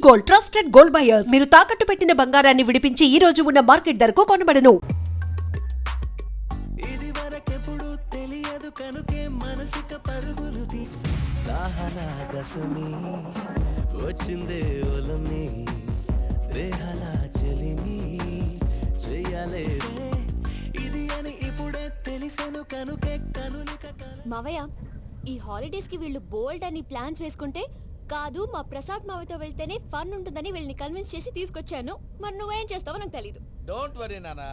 Gold, trusted gold buyers. మీరు తాకట్టు పెట్టిన బంగారాన్ని విడిపించి ఈ రోజు ఉన్న మార్కెట్ ధరకు కొనబడను. ఇది వరకెప్పుడు తెలియదు కనుకే మనసుక పరుగులుది దాహనా దశమి వచ్చిందే ఒలమి రేహలా చెలిమి చెయ్యాలే ఇది అని ఇప్పుడే తెలిసెను కనుకే కనులిక మావయ్య ఈ హాలిడేస్ కి వీళ్ళు బోల్డ్ అని ప్లాన్స్ వేసుకుంటే కాదు మా ప్రసాద్ మావయ్యతో వెళ్తేనే ఫన్ ఉంటుందని వీళ్ళని కన్విన్స్ చేసి తీసుకొచ్చాను. మరి నువ్వేం చేస్తావో నాకు తెలీదు. డోంట్ వరీ నానా,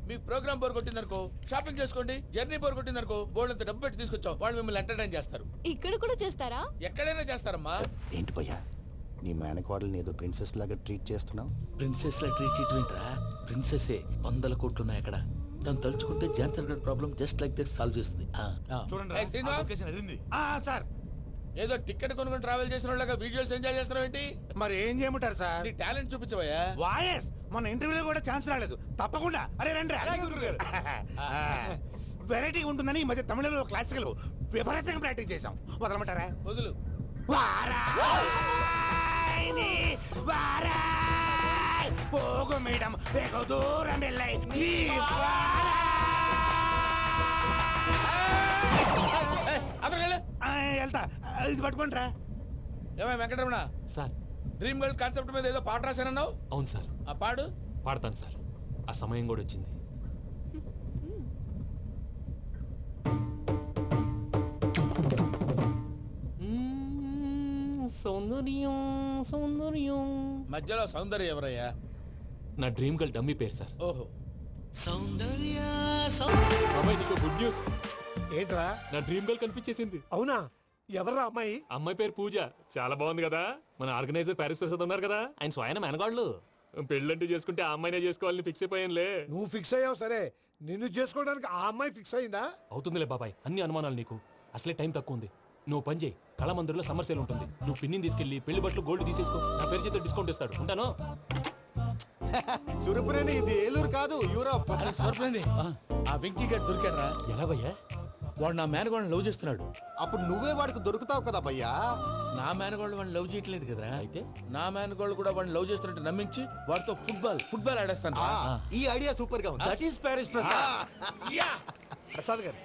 మీ ప్రోగ్రామ్ బోర్ కొట్టిందనుకో షాపింగ్ చేసుకోండి, జర్నీ బోర్ కొట్టిందనుకో బోర్డు అంత డబ్బు పెట్టి తీసుకొచ్చాం, వాళ్ళు మిమ్మల్ని ఎంటర్టైన్ చేస్తారు. ఇక్కడ కూడా చేస్తారా? ఎక్కడైనా చేస్తారమ్మా. ఏంటి భయ్యా నీ మేనకోడల్ని ఏదో ప్రిన్సెస్ లాగా ట్రీట్ చేస్తున్నావు? ప్రిన్సెస్ లా ట్రీట్ చేయటమేంట్రా? ప్రిన్సెసే 100 కోట్లు ఉన్నాయి అక్కడ. తను తలుచుకుంటే జాన్సన్ గడ్ problem just like that solve చేస్తుంది. ఏయ్ శ్రీనివాస్, సార్ ఏదో టికెట్ కొనుక్కొని ట్రావెల్ చేసిన వాళ్ళగా వీడియోస్ ఎంజాయ్ చేస్తున్నావు ఏంటి? మరి ఏం చేయమంటారు సార్? నీ టాలెంట్ చూపించవయ్యా. వాయస్ మన ఇంటర్వ్యూలో కూడా ఛాన్స్ రాలేదు. తప్పకుండా అరే రండి వెరైటీ ఉంటుందని ఈ మధ్య తమిళలో క్లాసికల్ విపరీతంగా ప్రాక్టీస్ చేసాం. వదలమంటారా? వదులు. పోగు మేడం వెగు దూరం వెళ్ళాయి వెళ్తా. ఇది పట్టుకుంటారా? ఏమై Venkataramana sir, dream girl concept మీద ఏదో పాట రాశానన్నావు? అవును సార్. ఆ పాడు. పాడతాను సార్, ఆ సమయం కూడా వచ్చింది. సౌందర్యం సౌందర్యం. మధ్యలో సౌందర్యం ఎవరయ్యా? నా డ్రీమ్ గర్ల్ డమ్మీ పేరు సార్. ఓహో, సౌందర్య అమ్మాయి నీకు గుడ్ న్యూస్. ఏంట్రా? నా డ్రీమ్ గర్ల్ కనిపించేసింది. అవునా? ఎవర్రా అమ్మాయి? అమ్మాయి పేరు పూజ. చాలా బాగుంది కదా. మన ఆర్గనైజర్ ప్యారిస్ ప్రసాద్ ఉన్నారు కదా, ఆయన స్వయం మెనగాళ్ళు. పెళ్ళంటూ చేసుకుంటే ఆ అమ్మాయినే చేసుకోవాలని ఫిక్స్ అయిపోయానులే. నువ్వు ఫిక్స్ అయ్యావు సరే, నిన్ను చేసుకోవడానికి ఆ అమ్మాయి ఫిక్స్ అయిందా? అవుతుందిలే బాబాయ్, అన్ని అనుమానాలు నీకు. అసలే టైం తక్కువ ఉంది. నువ్వు పని చేయి, కళమందిర్లో సమ్మర్ సేల్ ఉంటుంది. నువ్వు పిన్నిని తీసుకెళ్లి పెళ్లి బట్టలు గోల్డ్ తీసేసుకో. నా పేరు చేత డిస్కౌంట్ ఇస్తాడు. ఉంటాను. సురపురేని ఇది ఏలూరు కాదు, యూరోప్. ఆ వెంకీ గారు దొరికాడరా? ఎలా భయ్యా? వాడు నా మేనగోళ్ళని లవ్ చేస్తున్నాడు. అప్పుడు నువ్వే వాడికి దొరుకుతావు కదా భయ్యా. నా మేనగోళ్ళు వాడిని లవ్ చేయట్లేదు కదరా. అయితే నా మేనగోళ్ళు కూడా వాడిని లవ్ చేస్తున్నట్టు నమ్మించి వాడితో ఫుట్బాల్ ఆడేస్తాను. ఈ ఐడియా సూపర్ గా ఉంది. That is Paris Prasad. Prasad గారు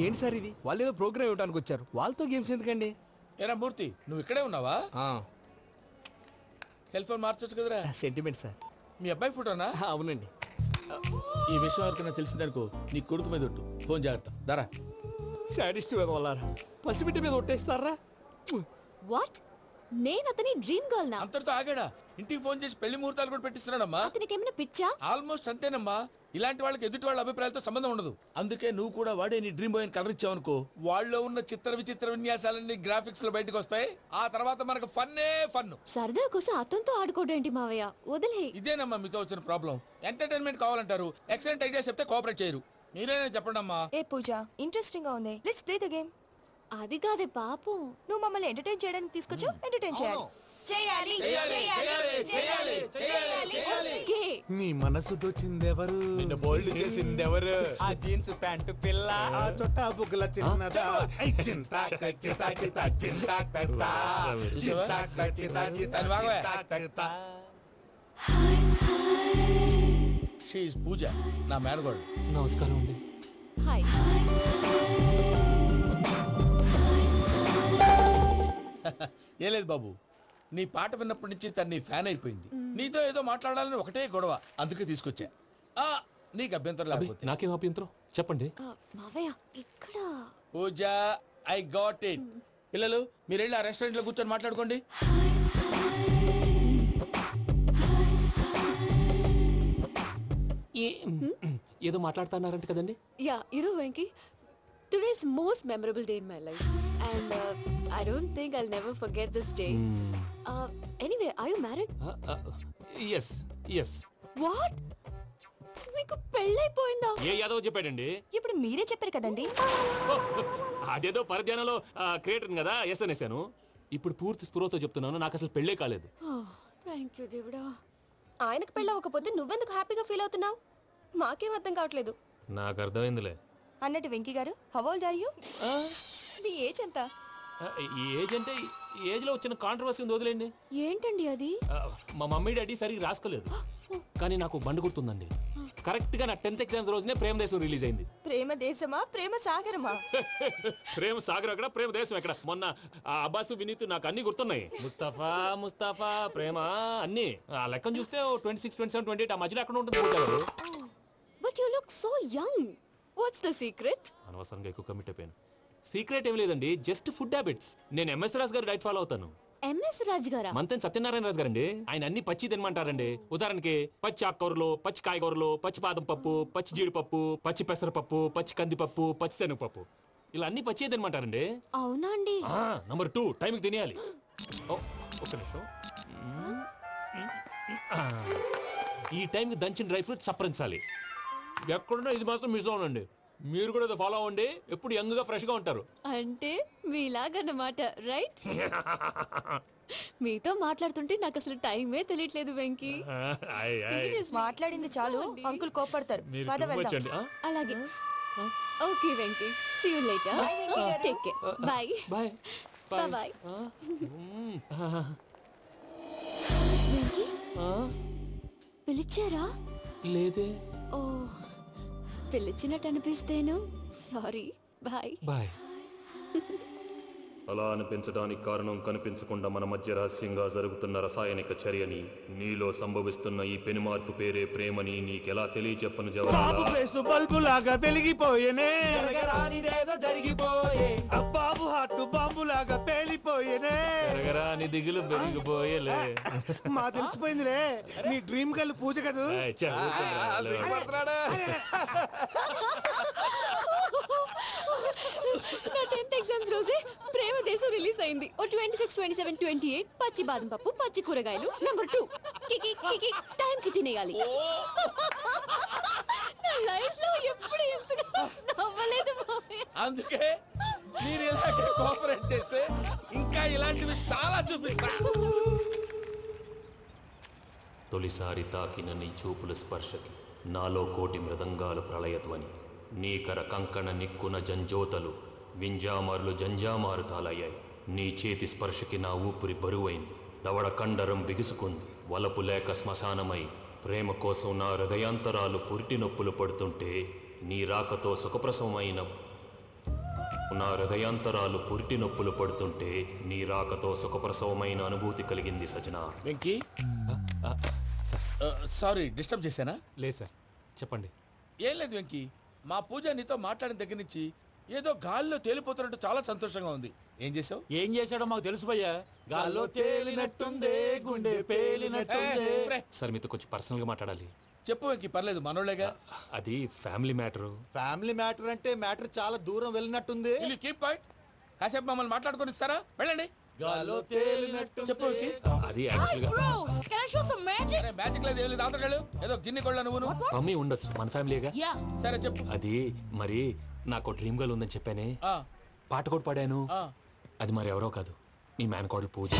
ఏంటి సార్ ఇది? వాళ్ళు ఏదో ప్రోగ్రామ్ ఇవ్వడానికి వచ్చారు, వాళ్ళతో గేమ్స్ ఎందుకండి? ఏరా మూర్తి, నువ్వు ఇక్కడే ఉన్నావా? సెల్ ఫోన్ మార్చొచ్చు కదరా. Sentiment sir. మీ అబ్బాయి ఫోటోనా? అవునండి. ఈ విషయం ఎవరికైనా తెలిసిందనుకో నీ కొడుకు మీద ఒట్టు. ఫోన్ జాగ్రత్త. దరా సాడిస్ట్ మీద వాళ్ళారా? పసిబిడ్డ మీద ఒట్టేస్తారా? వాట్? నేను అతని డ్రీమ్ గర్ల్ నా? అంతటితో ఆగాడా? ఇంటికి ఫోన్ చేసి పెళ్లి ముహూర్తాలు కూడా పెట్టిస్తున్నాడమ్మా. అతనికి ఏమైనా పిచ్చా? ఆల్మోస్ట్ అంతేనమ్మా. ఇలాంటి వాళ్ళకి ఎదుటి వాళ్ళ అభిప్రాయాలతో సంబంధం ఉండదు. అందుకే నువ్వు కూడా వాడే నీ డ్రీమ్ బాయ్ కలర్ ఇచ్చావనుకో, వాళ్ళలో ఉన్న చిత్ర విచిత్ర విన్యాసాలన్నీ గ్రాఫిక్స్ లో బయటకు వస్తాయి. ఆ తర్వాత మనకు ఫన్నే ఫన్. సరదా కోసం అతనితో ఆడుకోడేంటి మావయ్య? వదిలే. ఇదేనమ్మా మీతో వచ్చిన ప్రాబ్లం. ఎంటర్టైన్మెంట్ కావాలంటారు, ఎక్సలెంట్ ఐడియా చెప్తే కోఆపరేట్ చేయరు. మీరేనా చెప్పండి అమ్మా. ఏ పూజ, ఇంట్రెస్టింగ్ గా ఉంది. Let's play the game. అది కాదే పాపం. నువ్వు మమ్మల్ని ఎంటర్టైన్ చేయడానికి తీసుకొచ్చు, ఎంటర్టైన్ చేయాలి. ఓకే. నీ మనసు దోచిందెవరు? నిన్ను బోల్డ్ చేసిందెవరు? ఆ జీన్స్ ప్యాంటు పిల్ల, ఆ చొట్టా బుగ్గల చిన్నదా. షీ ఈజ్ పూజ, నా మేనగోడు. నమస్కారం అండి. హాయ్. ఏ లేదు బాబు, నీ పాట విన్నప్పటి నుంచి తను నీ ఫ్యాన్ అయిపోయింది. నీతో ఏదో మాట్లాడాలని ఒకటే గొడవ, అందుకే తీసుకొచ్చా. నీకు అభ్యంతరం లేకపోతే. నాకేం అభ్యంతరం చెప్పండి. మావయ్య ఇక్కడ. పూజ, ఐ గాట్ ఇట్. పిల్లలు మీరు వెళ్ళి ఆ రెస్టారెంట్ లో కూర్చొని మాట్లాడుకోండి. ఏదో మాట్లాడుతున్నారంట కదండి. Yeah, you know Venky, today's most memorable day in my life and I don't think I'll never forget this day. Anyway, are you married? yes yes. What? మీకు పెళ్ళైపోయిందా? ఏ యాదవ్ చెప్పాడండి? ఇప్పుడు మీరే చెప్పారు కదండి. అదేదో పరధ్యానంలో క్రియేటర్ కదా ఎస్ అనేసాను. ఇప్పుడు పూర్తి స్పృహతో చెప్తున్నాను, నాకు అసలు పెళ్ళే కాలేదు. థ్యాంక్ యూ దేవుడా. ఆయనకు పెళ్ళవకపోతే నువ్వెందుకు హ్యాపీగా ఫీల్ అవుతున్నావు? మాకేం అర్థం కావట్లేదు. నాకు అర్థమైందిలే. అన్నట్టు వెంకీ గారు, హౌ ఓల్డ్ ఆర్ యు? మీ ఏజ్ ఎంత? ఏజ్ అంటే ఏజ్ లో వచ్చిన కాంట్రవర్సీ ఉంది, వదిలేండి. ఏంటండి అది? మా మమ్మీ డాడీ సరిగ్గా రాసుకోలేదు, కానీ నాకు బండి గుర్తుందండి. కరెక్ట్ గా నా 10th ఎగ్జామ్స్ రోజునే ప్రేమ దేశం రిలీజ్ అయింది. ప్రేమ దేశమా ప్రేమ సాగరమా? ప్రేమ సాగర్ ఎక్కడ, ప్రేమ దేశం ఎక్కడ? మొన్న ఆ అబ్బాసు వినీత్ నాకు అన్ని గుర్తున్నాయి. ముస్తఫా ప్రేమ అన్ని ఆ లెక్కను చూస్తే 26, 27, 28 ఆ మధ్యలో ఎక్కడ ఉంటుంది. But you look so young. What's the secret? అనవసరంగా ఎక్కువ కమిట్ అయిపోయాను. సీక్రెట్ ఏం లేదండి, జస్ట్ ఫుడ్ హ్యాబిట్స్. నేను ఎంఎస్ రాజు గారు డైట్ ఫాలో అవుతాను. ఎంఎస్ రాజు గారా? మంతెన్ సత్యనారాయణ రాజు గారండి. ఆయన అన్ని పచ్చి తినమంటారండి. ఉదాహరణకి పచ్చి ఆకుకూరలు, పచ్చి కాయగూరలు, పచ్చి బాదం పప్పు, పచ్చి జీడిపప్పు, పచ్చి పెసరపప్పు, పచ్చి కందిపప్పు, పచ్చి శనగపప్పు, ఇలా అన్ని పచ్చి తినమంటారండి. అవునా అండి? నంబర్ 2 టైంకి తినేయాలి. ఒక్క నిమిషం. ఈ టైంకి దంచిన డ్రై ఫ్రూట్స్ సప్పరించాలి. ఎక్కడున్నా ఇది మాత్రం మిస్ అవునండి. మీరు కూడా ఇది ఫాలో అవ్వండి, ఎప్పుడు యంగ్ గా ఫ్రెష్ గా ఉంటారు. అంటే మీలాగన్నమాట, రైట్? మీతో మాట్లాడుతుంటే నాకు అసలు టైమే తెలియట్లేదు వెంకీ. మాట్లాడింది చాలు, అంకుల్ కోపడతారు. మీరు పద too much వెళ్దాం. అండి. అలాగే. Okay Venky, see you later. Take care. Bye bye bye. Venky పిలిచారా? లేదే. ఓ, పిలిచినట్టు అనిపిస్తేను సారీ. Bye bye. అలా అనిపించడానికి కారణం కనిపించకుండా మన మధ్య రహస్యంగా జరుగుతున్న రసాయనిక చర్యని, నీలో సంభవిస్తున్న ఈ పెనుమార్పు పేరే ప్రేమని నీకెలా తెలియచెప్పను జవాబు. బల్బు లాగా వెలిగిపోయేనే, జరిగిపోయే బాబు హార్ట్ బాంబు లాగా పేలిపోయేనే. పెరగరా నీ దిగులు పెరిగిపోయేలే. మా తెలిసిపోయిందిలే, నీ డ్రీమ్ గర్ల్ పూజ కదా. నా 10th ఎగ్జామ్స్ రోజే ప్రేమ దేశం రిలీజ్ అయింది. ఓ 26, 27, 28 పచ్చి బాదం పప్పు, పచ్చి కూరగాయలు. నంబర్ 2 కికి టైం కి తినేయాలి. నా లైఫ్ లో ఎప్పుడు ఎంతగా నవ్వలేదు మామయ్య. అందుకే మీరు ఇలాగే కోఆపరేట్ చేస్తే ఇంకా ఇలాంటివి చాలా చూపిస్తా. తొలిసారి తాకిన నీ చూపుల స్పర్శకి నాలో కోటి మృదంగాలు ప్రళయధ్వని. నీకర కంకణ నిక్కున జంజోతలు వింజామారులు జంజామారు తాలయ్యాయి. నీ చేతి స్పర్శకి నా ఊపిరి బరువైంది. దవడ కండరం బిగుసుకుంది. వలపు లేక శ్మశానమై ప్రేమ కోసం నా హృదయాంతరాలు పురిటి నొప్పులు పడుతుంటే నీ రాకతో సుఖప్రసవమైన నా హృదయాంతరాలు పురిటి నొప్పులు పడుతుంటే నీ రాకతో సుఖప్రసవమైన అనుభూతి కలిగింది సజనా. వెంకీ, సారీ డిస్టర్బ్ చేశానా? లేదు సార్, చెప్పండి. ఏం లేదు వెంకీ, మా పూజ నీతో మాట్లాడిన దగ్గర నుంచి ఏదో గాల్లో తేలిపోతున్నట్టు చాలా సంతోషంగా ఉంది. ఏం చేసావు? ఏం చేశాడో మాకు తెలుసు భయ్యా. గాల్లో తేలినట్టుందే, గుండె పేలినట్టుందే. సార్ మీతో కొంచెం పర్సనల్గా మాట్లాడాలి. చెప్పు వెంకీ, పర్లేదు మనోళ్ళేగా. అది ఫ్యామిలీ మ్యాటరు. ఫ్యామిలీ మ్యాటర్ అంటే మ్యాటర్ చాలా దూరం వెళ్ళినట్టుంది. Will you keep quiet? కాసేపు మమ్మల్ని మాట్లాడుకొని ఇస్తారా? వెళ్ళండి. గాల్లో తేలినట్టు చెప్పు వెంకీ. అది యాక్చువల్గా అరే మ్యాజిక్ లేదు, ఏం లేదు, ఆతడాలు ఏదో గిన్నె కొళ్ళ నువ్వును. మమ్మీ ఉండొచ్చు, మన ఫ్యామిలీగా. సరే చెప్పు. అది మరి నాకు డ్రీమ్ గర్ల్ ఉందని చెప్పానే, ఆ, పాట కూడా పాడాను. ఆ. అది మరి ఎవరో కాదు, మీ మేనకోడలు పూజ.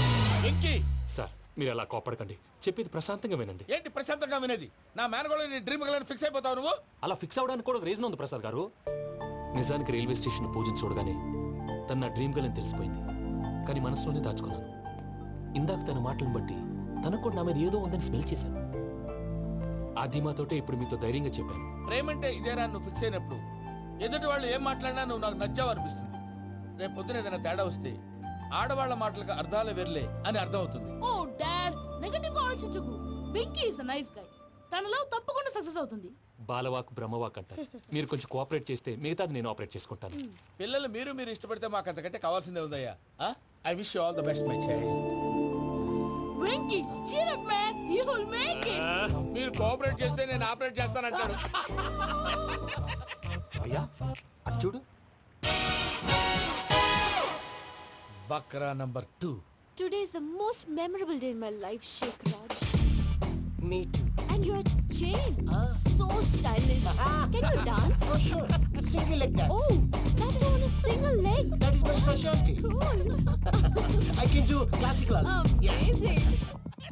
వెంకీ, సార్ మీరు అలా కోపడకండి, చెప్పేది ప్రశాంతంగా వినండి. ఏంటి ప్రశాంతంగా వినేది? నా మేనగోళ్ళు నీ డ్రీమ్ గలని ఫిక్స్ అయిపోతావు నువ్వు. అలా ఫిక్స్ అవడానికి కూడా ఒక రీజన్ ఉంది ప్రసాద్ గారు. నిజానికి రైల్వే స్టేషన్ పూజను చూడగానే తన నా డ్రీమ్ గర్ల్ అని తెలిసిపోయింది. కానీ మనసులోనే దాచుకున్నాను. ఇందాక తన మాటలను బట్టి తనకు కూడా నా మీద ఏదో ఉందని స్మెల్ చేశాను. ఆ ధీమాతోటే ఇప్పుడు మీతో ధైర్యంగా చెప్పాను. ప్రేమంటే ఇదేరా నువ్వు ఫిక్స్ అయినప్పుడు ఎదుటి వాళ్ళు ఏం మాట్లాడినా నువ్వు నాకు నచ్చావు అనిపిస్తుంది. రేపు పొద్దున ఏదైనా తేడా వస్తే ఆడవాళ్ల మాటలకు అర్థాలు వెర్లే అని అర్థం అవుతుంది. ఓ డాడ్, నెగటివ్ ఆలోచించకు. Venky is nice guy. తన లవ్ తప్పకుండా సక్సెస్ అవుతుంది. బాలవాక్ బ్రహ్మవాక్ అంటారు. మీరు కొంచెం కోఆపరేట్ చేస్తే మిగతాది నేను ఆపరేట్ చేసుకుంటాను. పిల్లలు మీరు ఇష్టపడితే మాకు అంతకంటే కావాల్సిందే ఉందయ్యా. I wish you all the best my child. Venky cheer up man, you will make it. మీరు కోఆపరేట్ చేస్తే నేను ఆపరేట్ చేస్తానంటాడు. అయ్యా అటు చూడు. Bakra number 2. Today is the most memorable day in my life, Sheikh Raj. Me too. And your chain, so stylish. Can you dance? Oh sure. Single leg dance. Oh, that too on a single leg. That is my specialty. Cool. I can do classical also. Amazing.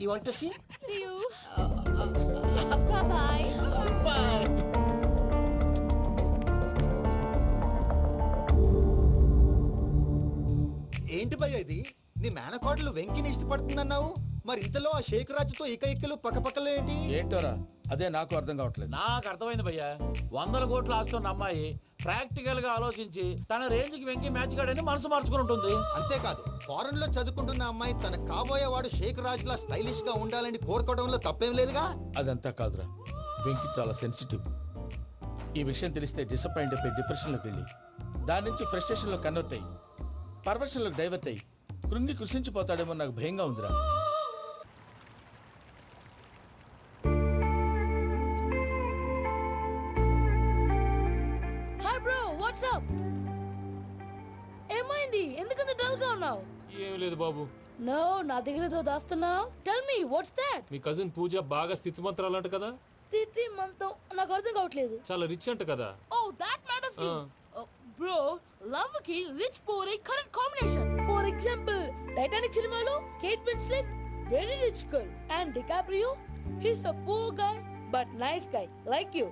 You want to see? See you. Bye-bye. Bye. ఏంటి భయ్య ఇది? నీ మేనకోడలు వెంకిని ఇష్టపడుతుందన్నావు, మరి ఇంతలో ఆ షేక్ రాజుతో ఇకలు పక్కపక్కలు ఏంటి? ఏంటోరా అదే నాకు అర్థం కావట్లేదు. నాకు అర్థమైంది భయ్యా, 100 కోట్లు ఆస్తున్న అమ్మాయి ప్రాక్టికల్ గా ఆలోచించి తన రేంజ్ కి వెంకి మ్యాచ్ కాడని మనసు మార్చుకుని ఉంటుంది. అంతేకాదు, ఫారెన్ లో చదువుకుంటున్న అమ్మాయి తన కాబోయేవాడు షేక్ రాజులా స్టైలిష్ గా ఉండాలని కోరుకోవడంలో తప్పేం లేదుగా. అదంతా కాదురా, వెంకి చాలా సెన్సిటివ్. ఈ విషయం తెలిస్తే డిసప్పాయింట్ అయిపోయి డిప్రెషన్లోకి వెళ్ళి దాని నుంచి ఫ్రస్ట్రేషన్లో కన్వర్ట్ అయ్యి పర్వర్షన్లోకి డైవర్ట్ అయ్యి కృంగి కృషించిపోతాడేమో నాకు భయంగా ఉందిరా. Hi bro, what's up? ఏమైంది? ఎందుకంత డల్ గా ఉన్నావు? ఏం లేదు బాబు. నో, నా దగ్గర ఏదో దాస్తున్నావు. Tell me what's that? మీ కజిన్ పూజ బాగా స్థితిమంతరాలంట కదా. తిత్తి మంతం నాకు అర్థం కావట్లేదు. చాలా రిచ్ అంట కదా. Oh that matters you. Bro, love కి rich poor a correct combination. For example, Titanic సినిమాలో Kate Winslet very rich girl and DiCaprio he's a poor guy but nice guy like you.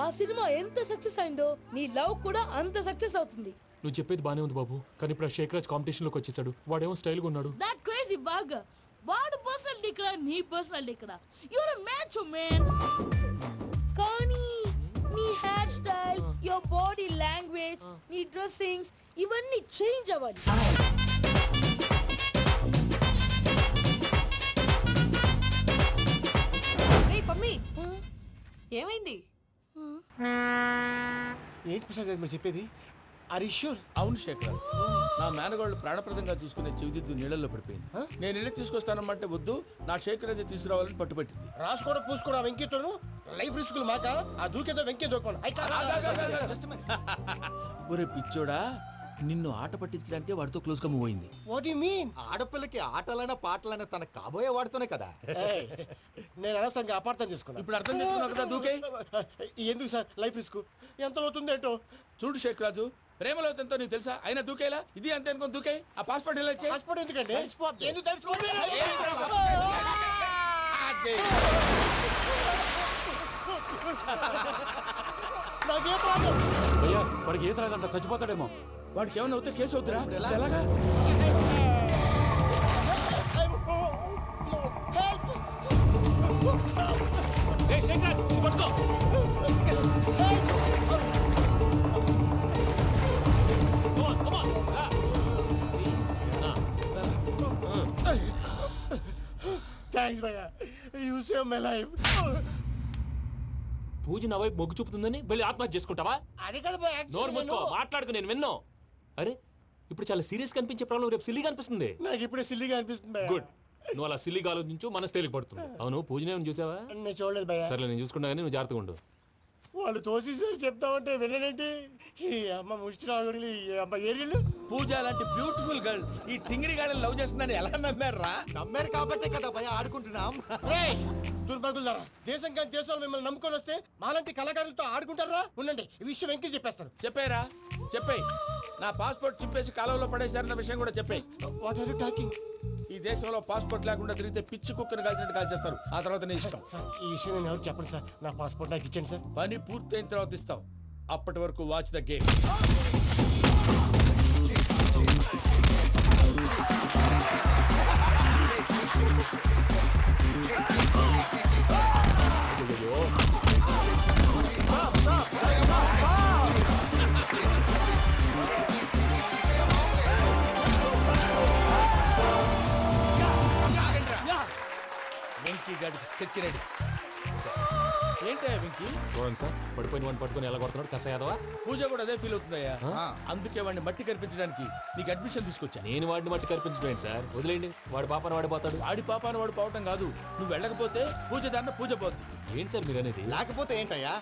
ఆ సినిమా ఎంత success అయిందో నీ love కూడా అంత success అవుతుంది. నువ్వు చెప్పేది బానే ఉంది బాబు, కానీ ఇప్పుడు శేఖ్ రాజ్ కాంపిటీషన్ లోకి వచ్చేసాడు. వాడేమో స్టైల్ గా ఉన్నాడు. That crazy bag. వాడు పర్సనల్ ఇక్కడ, నీ పర్సనల్ ఇక్కడ. You are a match man. కానీ నీ hair style, your body language, నీ డ్రెస్సింగ్స్ ఇవన్నీ చేంజ్ అవ్వాలి. రే పమ్మి, ఏమైంది? ఏంటి ప్రసాద్ గారు మీరు చెప్పేది? Are you sure? అవును శేఖర్, నా మేనగాళ్ళు ప్రాణప్రదంగా చూసుకునే చెవిదిద్దు నీళ్ళల్లో పడిపోయింది. నేను ఇల్లు తీసుకొస్తానమ్మంటే వద్దు, నా శేఖర్ అయితే తీసుకురావాలని పట్టుబట్టింది. రాసుకోవడం పూసుకోవడం వెంకీతోను లైఫ్ రిస్కులు మాక. ఆ దూకేదో వెంకీ దూకోను. ఒరే పిచ్చోడా, నిన్ను ఆట పట్టించడానికి వాడితో క్లోజ్ గా మూవ్ అయింది. What you mean? ఆడపిల్లకి ఆటలైనా పాటలైనా తన కాబోయే వాడుతూనే కదా. నేను అనవసరంగా అపార్థం చేసుకున్నా. ఇప్పుడు అర్థం చేసుకున్నావు కదా, దూకే. ఎందుకు సార్ లైఫ్ రిస్క్? ఎంత అవుతుంది ఏంటో చూడు శేఖ్ రాజు, ప్రేమలో ఎంతో నీకు తెలుసా? అయినా దూకేలా? ఇది అంతే అనుకుని దూకే. ఆ పాస్పోర్ట్ ఇలా ఇచ్చే. పాస్పోర్ట్ ఎందుకండి? ఎందుకు తెలుసుకోండి? నాకేం ప్రాబ్లం? భయ్యా, వాడికి ఈత రాదంట, చచ్చిపోతాడేమో. వాడికి ఏమైనా అవుతే కేసు అవుతురా? ఎలాగా? థ్యాంక్స్ భయ్యా, యు సేవ్ మై లైఫ్. పూజ నా వైపు మొగ్గు చూపుతుందని వెళ్ళి ఆత్మహత్య చేసుకుంటావా? అది కదా భయ్యా, నోరు మూసుకో, మాట్లాడుకు, నేను విన్నో. అరే, ఇప్పుడు చాలా సీరియస్ కనిపించే ప్రాబ్లం రేపు సిల్లీగా అనిపిస్తుంది. నాకు ఇప్పుడే సిల్లీగా అనిపిస్తుంది భయ్యా. గుడ్, నువ్వు అలా సిల్లీగా ఆలోచించు, మనసు తేలిపడుతుంది. అవును, పూజనే చూసావా? నేను చూడలేదు భయ్యా. సరే, నేను చూసుకుంటా కానీ నువ్వు జాగ్రత్తగా ఉండు. వాళ్ళు తోసేసారు చెప్తామంటే విననేంటి? ఈ అమ్మ ముష్టి రాగుడి, ఈ అమ్మ ఏరియాలు. పూజ లాంటి బ్యూటిఫుల్ గర్ల్ ఈ టింగిరి గాడిని లవ్ చేస్తుందని ఎలా నమ్మారా? నమ్మారు కాబట్టే కదా భయ ఆడుకుంటున్నాం. దుర్భగులారా, దేశం కానీ దేశాలు మిమ్మల్ని నమ్ముకొని వస్తే మాలాంటి కళాకారులతో ఆడుకుంటారా? ఉండండి, ఈ విషయం వెంకీ చెప్పేస్తాను. చెప్పేరా, చెప్పే. నా పాస్పోర్ట్ చింపేసి కాలంలో పడేశారన్న విషయం కూడా చెప్పే. What are you talking? ఈ దేశంలో పాస్పోర్ట్ లేకుండా తిరిగితే పిచ్చి కుక్కను కాల్చినట్టు కాల్చేస్తారు. ఆ తర్వాత నీ ఇష్టం. సార్, ఈ విషయం నేను ఎవరు చెప్పండి సార్. నా పాస్పోర్ట్ నాకు ఇచ్చేయండి సార్. పని పూర్తయిన తర్వాత ఇస్తాం. అప్పటి వరకు వాచ్ ద గేమ్. వెంకీ గాడికి స్కెచ్ రెడీ. ఏంటయ్యా వెంకీ? చూడండి సార్, పడిపోయిన వాడిని పట్టుకొని ఎలా కొడుతున్నాడు కసయాదవా. పూజ కూడా అదే ఫీల్ అవుతుందయ్యా. అందుకే వాడిని మట్టి కనిపించడానికి నీకు అడ్మిషన్ తీసుకొచ్చా. నేను వాడిని మట్టి కనిపించడం సార్, వదిలేండి. వాడి పాపను వాడిపోతాడు. వాడి పాపాను వాడు పోవటం కాదు, నువ్వు వెళ్ళకపోతే పూజ దాన్న పూజ పోద్ది. ఏంటి సార్ మీరు అనేది? లేకపోతే ఏంటయ్యా,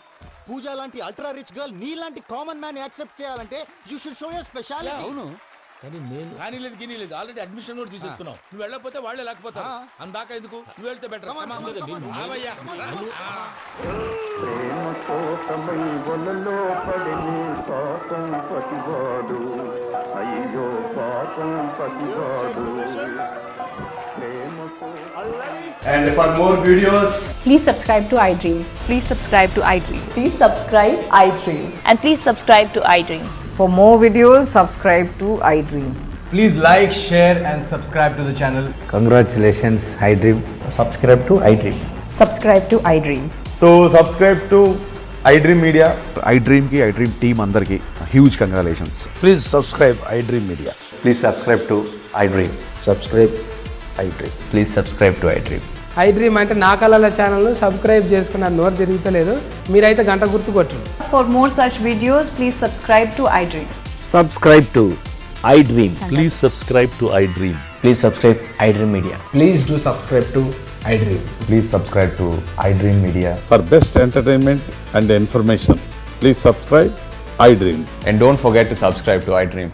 పూజ లాంటి అల్ట్రా రిచ్ గర్ల్ నీ లాంటి కామన్ మ్యాన్ యాక్సెప్ట్ చేయాలంటే you should show your speciality. అవును, కానీ నేను కానీ లేదు గిని లేదు, ఆల్రెడీ అడ్మిషన్ కూడా తీసేసుకున్నావు. నువ్వు వెళ్ళకపోతే వాళ్ళే లేకపోతా. అందాక ఎందుకు, నువ్వు వెళ్తే better. And for more videos, please subscribe to iDream. Please subscribe to iDream. Please subscribe iDream. And please subscribe to iDream. For more videos, subscribe to iDream. Please like, share and subscribe to the channel. Congratulations iDream. Subscribe to iDream. Subscribe to iDream. So subscribe to iDream Media. iDream కి iDream team అందరికి huge congratulations. Please subscribe iDream media. Please subscribe to iDream. Subscribe iDream. Please subscribe to iDream. iDream అంటే నా కళల ఛానల్ను subscribe చేసుకున్న నోరు తిరుగుతలేదు, మీరైతే గంట గుర్తు కొట్టండి. For more such videos, please subscribe to iDream. Subscribe to iDream. Please subscribe to iDream. Please subscribe iDream Media. Please do subscribe to iDream. Please subscribe to iDream Media. For best entertainment and information please subscribe iDream. And don't forget to subscribe to iDream.